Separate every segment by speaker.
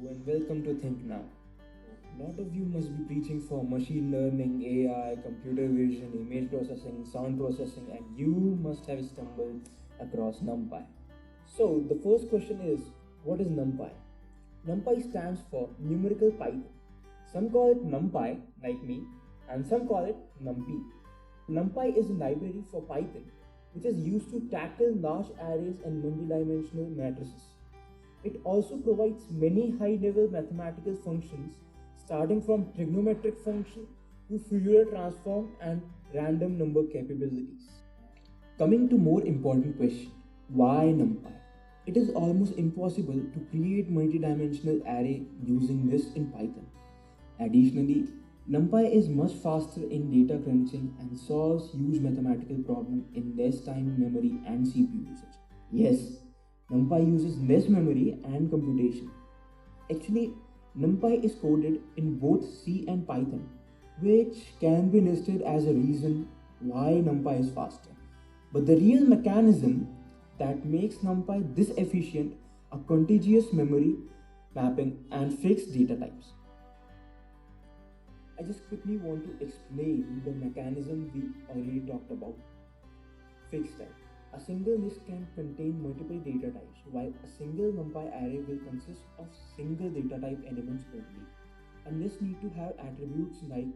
Speaker 1: and welcome to Think Now. A lot of you must be preaching for machine learning, AI, computer vision, image processing, sound processing, and you must have stumbled across NumPy. So, the first question is, what is NumPy? NumPy stands for Numerical Python. Some call it NumPy, like me, and some call it NumPy. NumPy is a library for Python which is used to tackle large arrays and multidimensional matrices. It also provides many high-level mathematical functions starting from trigonometric function to Fourier transform and random number capabilities. Coming to more important question, why NumPy? It is almost impossible to create multidimensional array using this in Python. Additionally, NumPy is much faster in data crunching and solves huge mathematical problems in less time, memory and CPU usage. Yes, NumPy uses less memory and computation. Actually, NumPy is coded in both C and Python, which can be listed as a reason why NumPy is faster. But the real mechanism that makes NumPy this efficient are contiguous memory mapping and fixed data types. I just quickly want to explain the mechanism we already talked about. Fixed type. A single list can contain multiple data types, while a single NumPy array will consist of single data type elements only. And this need to have attributes like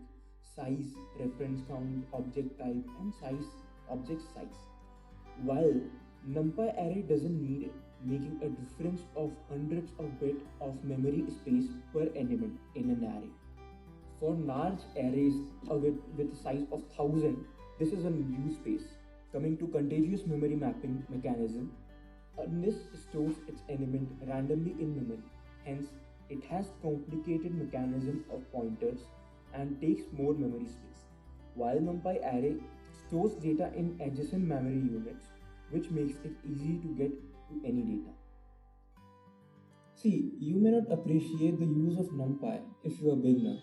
Speaker 1: size, reference count, object type, and object size. While NumPy array doesn't need it, making a difference of hundreds of bits of memory space per element in an array. For large arrays with a size of 1000, this is a new space. Coming to contiguous memory mapping mechanism, a list stores its element randomly in memory. Hence, it has complicated mechanism of pointers and takes more memory space. While NumPy array stores data in adjacent memory units, which makes it easy to get to any data. See, you may not appreciate the use of NumPy if you are a beginner,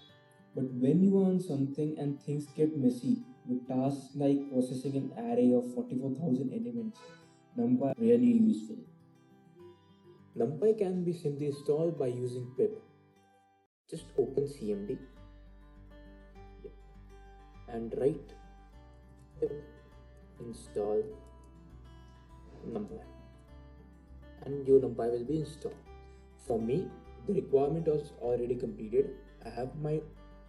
Speaker 1: but when you learn something and things get messy with tasks like processing an array of 44,000 elements, NumPy is really useful. NumPy can be simply installed by using pip. Just open CMD and write pip install NumPy and your NumPy will be installed. For me, the requirement was already completed. I have my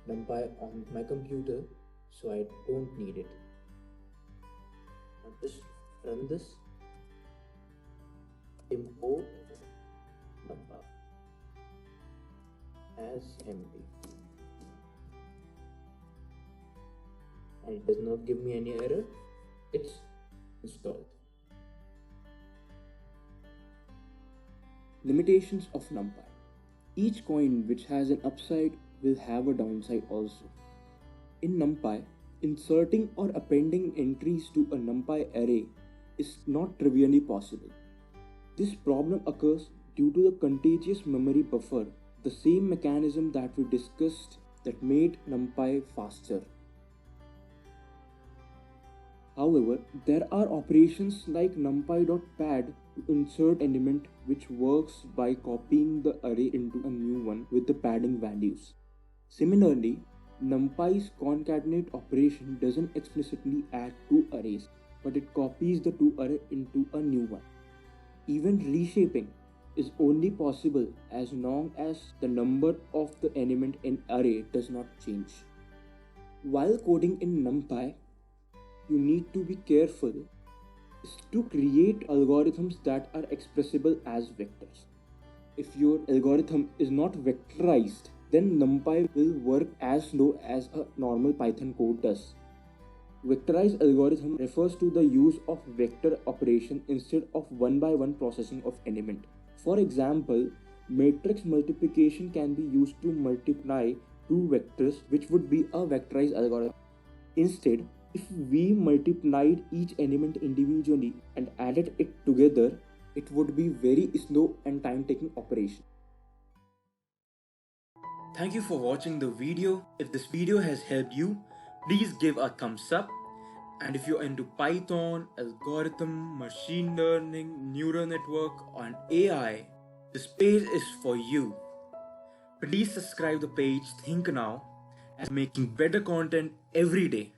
Speaker 1: NumPy on my computer, so I don't need it. Now just run this, import NumPy as empty, and it does not give me any error. It's installed. Limitations of NumPy. Each coin which has an upside will have a downside also. In NumPy, inserting or appending entries to a NumPy array is not trivially possible. This problem occurs due to the contiguous memory buffer, the same mechanism that we discussed that made NumPy faster. However, there are operations like numpy.pad to insert element which works by copying the array into a new one with the padding values. Similarly, NumPy's concatenate operation doesn't explicitly add two arrays, but it copies the two arrays into a new one. Even reshaping is only possible as long as the number of the element in array does not change. While coding in NumPy, you need to be careful to create algorithms that are expressible as vectors. If your algorithm is not vectorized, then NumPy will work as slow as a normal Python code does. Vectorized algorithm refers to the use of vector operation instead of one-by-one processing of element. For example, matrix multiplication can be used to multiply two vectors, which would be a vectorized algorithm. Instead, if we multiplied each element individually and added it together, it would be very slow and time-taking operation. Thank you for watching the video. If this video has helped you, please give a thumbs up. And if you're into Python, algorithm, machine learning, neural network, and AI, this page is for you. Please subscribe the page Think Now, as making better content every day.